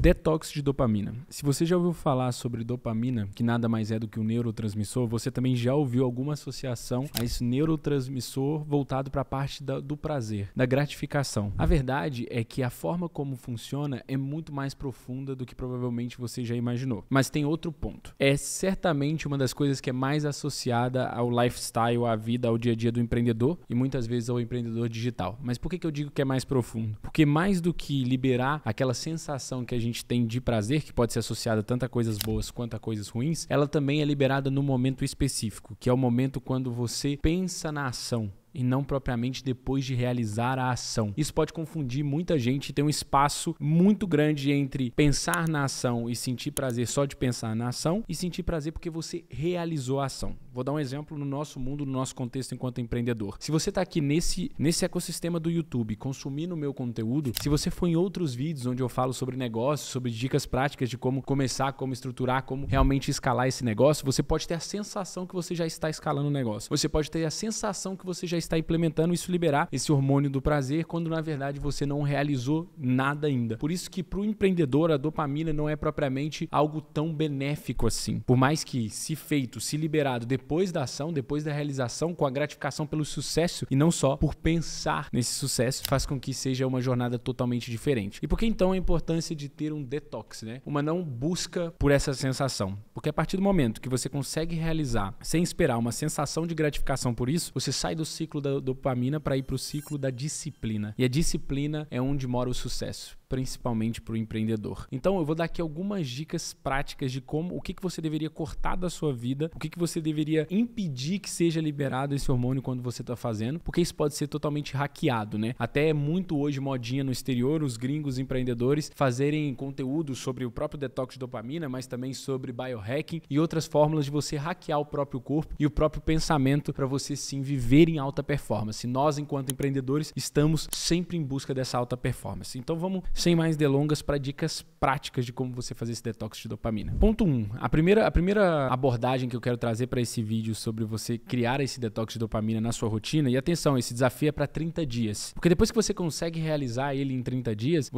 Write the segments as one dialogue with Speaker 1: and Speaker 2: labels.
Speaker 1: Detox de dopamina. Se você já ouviu falar sobre dopamina, que nada mais é do que um neurotransmissor, você também já ouviu alguma associação a esse neurotransmissor voltado para a parte do prazer, da gratificação. A verdade é que a forma como funciona é muito mais profunda do que provavelmente você já imaginou. Mas tem outro ponto. É certamente uma das coisas que é mais associada ao lifestyle, à vida, ao dia a dia do empreendedor e muitas vezes ao empreendedor digital. Mas por que eu digo que é mais profundo? Porque mais do que liberar aquela sensação que a gente tem de prazer, que pode ser associada tanto a coisas boas quanto a coisas ruins, ela também é liberada no momento específico, que é o momento quando você pensa na ação e não propriamente depois de realizar a ação. Isso pode confundir muita gente, tem um espaço muito grande entre pensar na ação e sentir prazer só de pensar na ação e sentir prazer porque você realizou a ação. Vou dar um exemplo no nosso mundo, no nosso contexto enquanto empreendedor. Se você está aqui nesse ecossistema do YouTube, consumindo o meu conteúdo, se você for em outros vídeos onde eu falo sobre negócios, sobre dicas práticas de como começar, como estruturar, como realmente escalar esse negócio, você pode ter a sensação que você já está escalando o negócio. Você pode ter a sensação que você já está implementando isso, liberar esse hormônio do prazer, quando na verdade você não realizou nada ainda. Por isso que para o empreendedor a dopamina não é propriamente algo tão benéfico assim. Por mais que, se feito, se liberado depois da ação, depois da realização, com a gratificação pelo sucesso e não só por pensar nesse sucesso, faz com que seja uma jornada totalmente diferente. E por que então a importância de ter um detox, né? Uma não busca por essa sensação. Porque a partir do momento que você consegue realizar sem esperar uma sensação de gratificação por isso, você sai do ciclo da dopamina para ir para o ciclo da disciplina. E a disciplina é onde mora o sucesso, principalmente para o empreendedor. Então eu vou dar aqui algumas dicas práticas de o que você deveria cortar da sua vida, o que você deveria impedir que seja liberado esse hormônio quando você está fazendo, porque isso pode ser totalmente hackeado, né? Até é muito hoje modinha no exterior, os gringos empreendedores fazerem conteúdo sobre o próprio detox de dopamina, mas também sobre biohacking e outras fórmulas de você hackear o próprio corpo e o próprio pensamento para você sim viver em alta performance. Nós, enquanto empreendedores, estamos sempre em busca dessa alta performance. Então vamos, sem mais delongas, para dicas práticas de como você fazer esse detox de dopamina. Ponto 1. A primeira abordagem que eu quero trazer para esse vídeo sobre você criar esse detox de dopamina na sua rotina, e atenção, esse desafio é para 30 dias. Porque depois que você consegue realizar ele em 30 dias,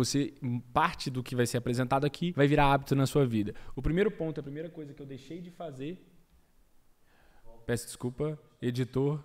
Speaker 1: parte do que vai ser apresentado aqui vai virar hábito na sua vida. O primeiro ponto, a primeira coisa que eu deixei de fazer... Peço desculpa, editor...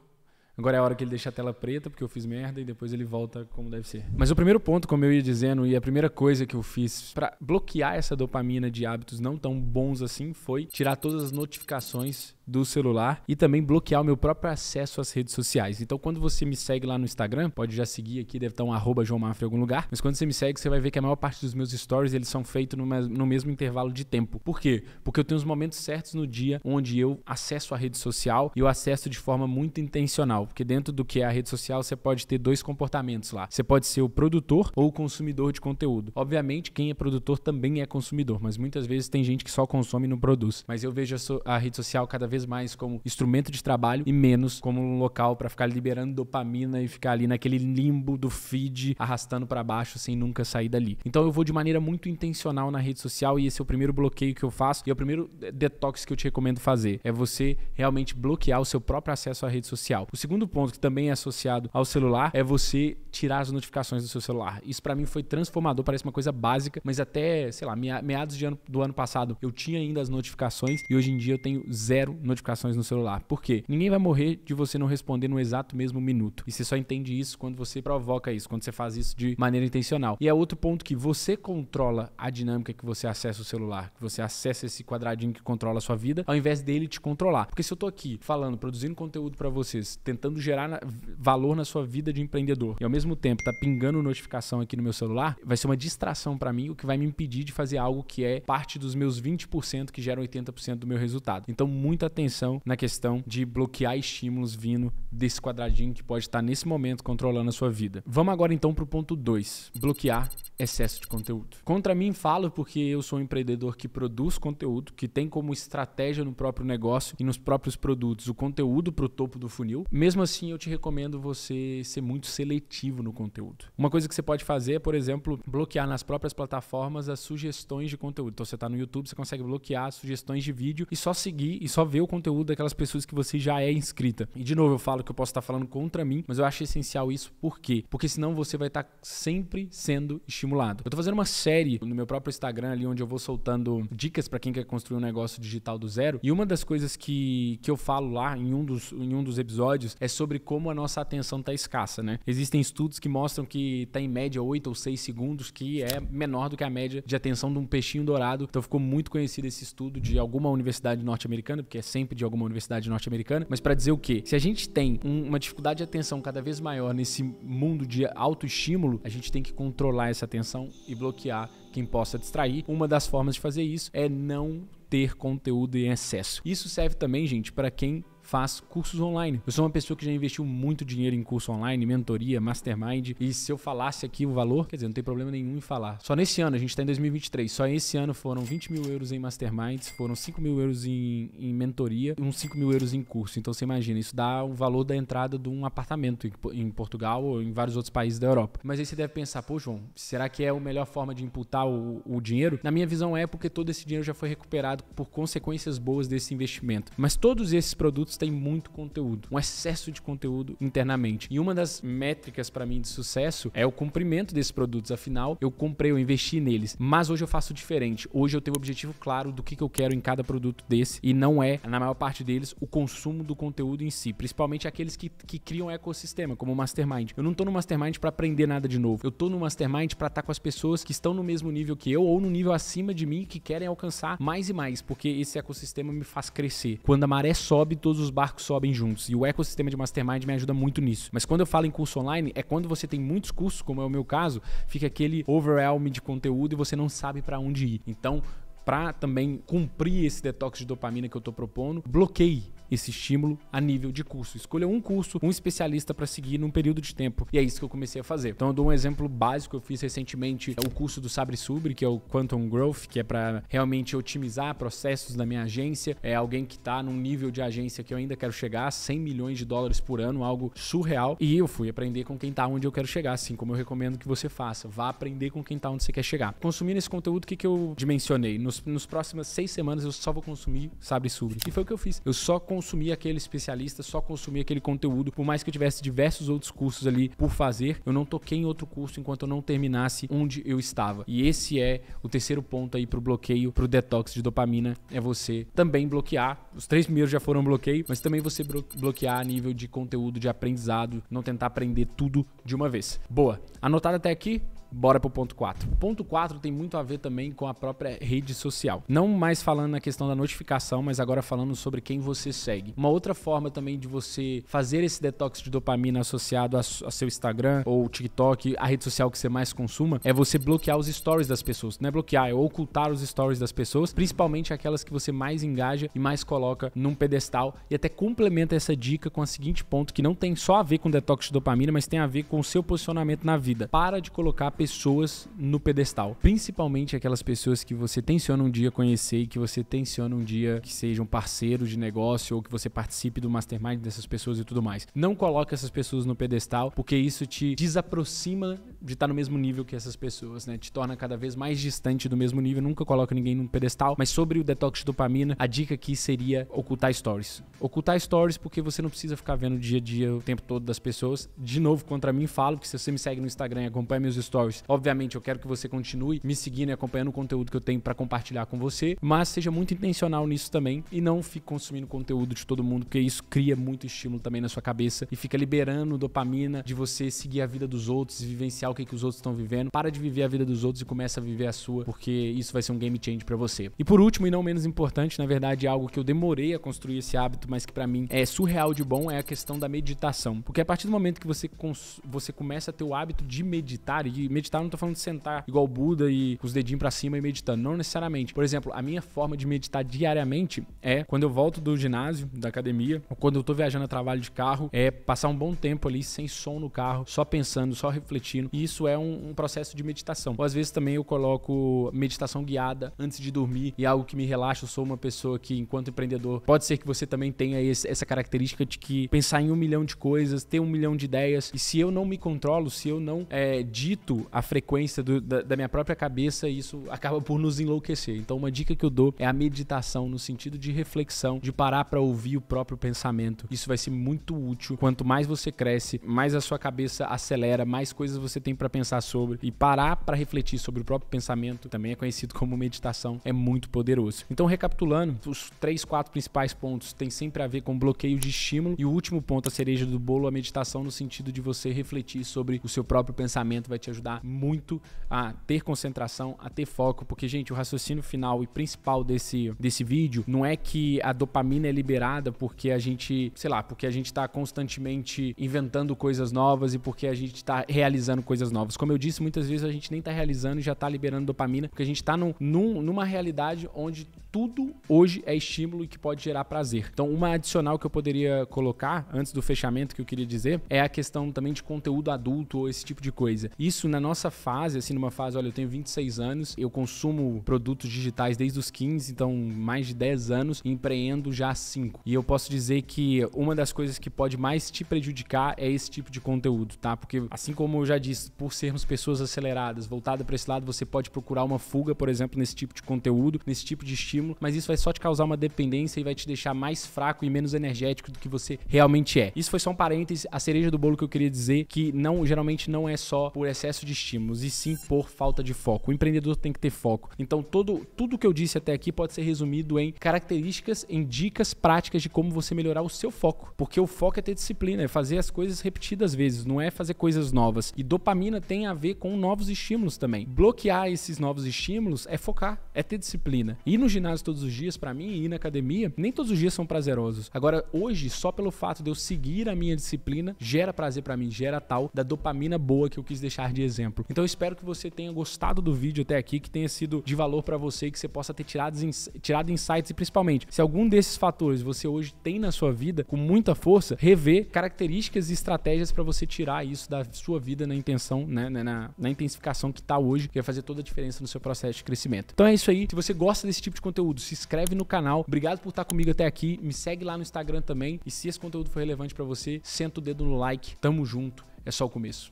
Speaker 1: Agora é a hora que ele deixa a tela preta, porque eu fiz merda, e depois ele volta como deve ser. Mas o primeiro ponto, como eu ia dizendo, e a primeira coisa que eu fiz para bloquear essa dopamina de hábitos não tão bons assim, foi tirar todas as notificações do celular e também bloquear o meu próprio acesso às redes sociais. Então, quando você me segue lá no Instagram, pode já seguir aqui, deve estar um @JoãoMafra em algum lugar, mas quando você me segue, você vai ver que a maior parte dos meus stories, eles são feitos no mesmo intervalo de tempo. Por quê? Porque eu tenho os momentos certos no dia onde eu acesso a rede social e eu acesso de forma muito intencional, porque dentro do que é a rede social, você pode ter dois comportamentos lá. Você pode ser o produtor ou o consumidor de conteúdo. Obviamente, quem é produtor também é consumidor, mas muitas vezes tem gente que só consome e não produz. Mas eu vejo a rede social cada vez mais como instrumento de trabalho e menos como um local para ficar liberando dopamina e ficar ali naquele limbo do feed arrastando para baixo sem nunca sair dali. Então eu vou de maneira muito intencional na rede social e esse é o primeiro bloqueio que eu faço e é o primeiro detox que eu te recomendo fazer. É você realmente bloquear o seu próprio acesso à rede social. O segundo ponto, que também é associado ao celular, é você tirar as notificações do seu celular. Isso para mim foi transformador, parece uma coisa básica, mas até, sei lá, meados do ano passado eu tinha ainda as notificações e hoje em dia eu tenho 0 notificações no celular. Por quê? Ninguém vai morrer de você não responder no exato mesmo minuto. E você só entende isso quando você provoca isso, quando você faz isso de maneira intencional. E é outro ponto que você controla a dinâmica que você acessa o celular, que você acessa esse quadradinho que controla a sua vida, ao invés dele te controlar. Porque se eu tô aqui falando, produzindo conteúdo para vocês, tentando gerar valor na sua vida de empreendedor e ao mesmo tempo tá pingando notificação aqui no meu celular, vai ser uma distração para mim, o que vai me impedir de fazer algo que é parte dos meus 20% que geram 80% do meu resultado. Então, muita atenção na questão de bloquear estímulos vindo desse quadradinho que pode estar nesse momento controlando a sua vida. Vamos agora então para o ponto 2, bloquear excesso de conteúdo. Contra mim falo porque eu sou um empreendedor que produz conteúdo, que tem como estratégia no próprio negócio e nos próprios produtos o conteúdo para o topo do funil. Mesmo mesmo assim eu te recomendo você ser muito seletivo no conteúdo. Uma coisa que você pode fazer é, por exemplo, bloquear nas próprias plataformas as sugestões de conteúdo. Então você tá no YouTube, você consegue bloquear as sugestões de vídeo e só seguir e só ver o conteúdo daquelas pessoas que você já é inscrita. E de novo, eu falo que eu posso estar falando contra mim, mas eu acho essencial isso. Por quê? Porque senão você vai estar sempre sendo estimulado. Eu tô fazendo uma série no meu próprio Instagram ali, onde eu vou soltando dicas para quem quer construir um negócio digital do zero. E uma das coisas que eu falo lá em um dos episódios é sobre como a nossa atenção tá escassa, né? Existem estudos que mostram que tá em média 8 ou 6 segundos, que é menor do que a média de atenção de um peixinho dourado. Então ficou muito conhecido esse estudo de alguma universidade norte-americana, porque é sempre de alguma universidade norte-americana. Mas para dizer o quê? Se a gente tem uma dificuldade de atenção cada vez maior nesse mundo de autoestímulo, a gente tem que controlar essa atenção e bloquear quem possa distrair. Uma das formas de fazer isso é não ter conteúdo em excesso. Isso serve também, gente, para quem faz cursos online. Eu sou uma pessoa que já investiu muito dinheiro em curso online, mentoria, mastermind, e se eu falasse aqui o valor, quer dizer, não tem problema nenhum em falar. Só nesse ano, a gente está em 2023, só esse ano foram 20 mil euros em masterminds, foram 5 mil euros em mentoria e uns 5 mil euros em curso. Então você imagina, isso dá o valor da entrada de um apartamento em Portugal ou em vários outros países da Europa. Mas aí você deve pensar, pô, João, será que é a melhor forma de imputar o dinheiro? Na minha visão é, porque todo esse dinheiro já foi recuperado por consequências boas desse investimento. Mas todos esses produtos tem muito conteúdo, um excesso de conteúdo internamente. E uma das métricas para mim de sucesso é o cumprimento desses produtos. Afinal, eu comprei, eu investi neles. Mas hoje eu faço diferente. Hoje eu tenho um objetivo claro do que eu quero em cada produto desse e não é, na maior parte deles, o consumo do conteúdo em si. Principalmente aqueles que criam um ecossistema, como o Mastermind. Eu não tô no Mastermind para aprender nada de novo. Eu tô no Mastermind para estar com as pessoas que estão no mesmo nível que eu ou no nível acima de mim, que querem alcançar mais e mais, porque esse ecossistema me faz crescer. Quando a maré sobe, todos os barcos sobem juntos. E o ecossistema de Mastermind me ajuda muito nisso. Mas quando eu falo em curso online, é quando você tem muitos cursos, como é o meu caso, fica aquele overwhelm de conteúdo e você não sabe para onde ir. Então, para também cumprir esse detox de dopamina que eu tô propondo, bloqueie esse estímulo a nível de curso. Escolha um curso, um especialista para seguir num período de tempo. E é isso que eu comecei a fazer. Então eu dou um exemplo básico. Eu fiz recentemente o curso do Sabre Subre, que é o Quantum Growth, que é para realmente otimizar processos da minha agência. É alguém que está num nível de agência que eu ainda quero chegar, 100 milhões de dólares por ano, algo surreal. E eu fui aprender com quem está onde eu quero chegar, assim como eu recomendo que você faça. Vá aprender com quem está onde você quer chegar. Consumindo esse conteúdo, o que eu dimensionei? Nos próximas 6 semanas eu só vou consumir Sabre Subre. E foi o que eu fiz. Eu só consumi aquele especialista, só consumi aquele conteúdo. Por mais que eu tivesse diversos outros cursos ali por fazer, eu não toquei em outro curso enquanto eu não terminasse onde eu estava. E esse é o terceiro ponto aí pro bloqueio, pro detox de dopamina, é você também bloquear. Os 3 primeiros já foram bloqueio, mas também você bloquear a nível de conteúdo, de aprendizado, não tentar aprender tudo de uma vez. Boa. Anotado até aqui? Bora pro ponto 4. O ponto 4 tem muito a ver também com a própria rede social. Não mais falando na questão da notificação, mas agora falando sobre quem você segue. Uma outra forma também de você fazer esse detox de dopamina associado a seu Instagram ou TikTok, a rede social que você mais consuma, é você bloquear os stories das pessoas. Não é bloquear, é ocultar os stories das pessoas, principalmente aquelas que você mais engaja e mais coloca num pedestal. E até complementa essa dica com o seguinte ponto, que não tem só a ver com detox de dopamina, mas tem a ver com o seu posicionamento na vida. Para de colocar pessoas no pedestal, principalmente aquelas pessoas que você tenciona um dia conhecer e que você tenciona um dia que sejam parceiros de negócio ou que você participe do mastermind dessas pessoas e tudo mais. Não coloque essas pessoas no pedestal, porque isso te desaproxima de estar no mesmo nível que essas pessoas, né? Te torna cada vez mais distante do mesmo nível. Nunca coloque ninguém no pedestal, mas sobre o detox de dopamina, a dica aqui seria ocultar stories. Ocultar stories porque você não precisa ficar vendo o dia a dia o tempo todo das pessoas. De novo, contra mim, falo que se você me segue no Instagram e acompanha meus stories, obviamente eu quero que você continue me seguindo e acompanhando o conteúdo que eu tenho para compartilhar com você, mas seja muito intencional nisso também e não fique consumindo conteúdo de todo mundo, porque isso cria muito estímulo também na sua cabeça e fica liberando dopamina de você seguir a vida dos outros e vivenciar o que os outros estão vivendo. Para de viver a vida dos outros e começa a viver a sua, porque isso vai ser um game changer para você. E por último, e não menos importante, na verdade é algo que eu demorei a construir esse hábito, mas que para mim é surreal de bom, é a questão da meditação. Porque a partir do momento que você começa a ter o hábito de meditar, e meditar, eu não tô falando de sentar igual Buda e com os dedinhos pra cima e meditando. Não necessariamente. Por exemplo, a minha forma de meditar diariamente é quando eu volto do ginásio, da academia, ou quando eu tô viajando a trabalho de carro, é passar um bom tempo ali sem som no carro, só pensando, só refletindo. E isso é um processo de meditação. Ou às vezes também eu coloco meditação guiada antes de dormir e algo que me relaxa. Eu sou uma pessoa que, enquanto empreendedor, pode ser que você também tenha essa característica de que pensar em 1 milhão de coisas, ter 1 milhão de ideias. E se eu não me controlo, se eu não dito a frequência da minha própria cabeça, isso acaba por nos enlouquecer. Então uma dica que eu dou é a meditação no sentido de reflexão, de parar para ouvir o próprio pensamento. Isso vai ser muito útil. Quanto mais você cresce, mais a sua cabeça acelera, mais coisas você tem para pensar sobre. E parar para refletir sobre o próprio pensamento, também é conhecido como meditação, é muito poderoso. Então, recapitulando, os 3, 4 principais pontos tem sempre a ver com bloqueio de estímulo. E o último ponto, a cereja do bolo, a meditação no sentido de você refletir sobre o seu próprio pensamento, vai te ajudar muito a ter concentração, a ter foco, porque, gente, o raciocínio final e principal desse vídeo não é que a dopamina é liberada porque a gente, sei lá, porque a gente tá constantemente inventando coisas novas e porque a gente tá realizando coisas novas. Como eu disse, muitas vezes a gente nem tá realizando e já tá liberando dopamina, porque a gente tá numa realidade onde tudo hoje é estímulo e que pode gerar prazer. Então, uma adicional que eu poderia colocar antes do fechamento que eu queria dizer é a questão também de conteúdo adulto ou esse tipo de coisa. Isso na nossa fase, assim, numa fase, olha, eu tenho 26 anos, eu consumo produtos digitais desde os 15, então mais de 10 anos, e empreendo já há 5. E eu posso dizer que uma das coisas que pode mais te prejudicar é esse tipo de conteúdo, tá? Porque, assim como eu já disse, por sermos pessoas aceleradas, voltadas para esse lado, você pode procurar uma fuga, por exemplo, nesse tipo de conteúdo, nesse tipo de estímulo, mas isso vai só te causar uma dependência e vai te deixar mais fraco e menos energético do que você realmente é. Isso foi só um parêntese, a cereja do bolo que eu queria dizer, que geralmente não é só por excesso de estímulos, e sim por falta de foco. O empreendedor tem que ter foco. Então, tudo que eu disse até aqui pode ser resumido em características, em dicas práticas de como você melhorar o seu foco. Porque o foco é ter disciplina, é fazer as coisas repetidas vezes, não é fazer coisas novas. E dopamina tem a ver com novos estímulos também. Bloquear esses novos estímulos é focar, é ter disciplina. Ir no ginásio todos os dias, pra mim, e ir na academia, nem todos os dias são prazerosos. Agora, hoje, só pelo fato de eu seguir a minha disciplina, gera prazer pra mim, gera tal da dopamina boa que eu quis deixar de exemplo. Então, eu espero que você tenha gostado do vídeo até aqui, que tenha sido de valor pra você, que você possa ter tirado insights e, principalmente, se algum desses fatores você hoje tem na sua vida, com muita força, rever características e estratégias pra você tirar isso da sua vida na intenção, né, na intensificação que tá hoje, que vai fazer toda a diferença no seu processo de crescimento. Então é isso aí. Se você gosta desse tipo de conteúdo, se inscreve no canal. Obrigado por estar comigo até aqui. Me segue lá no Instagram também. E se esse conteúdo for relevante pra você, senta o dedo no like. Tamo junto. É só o começo.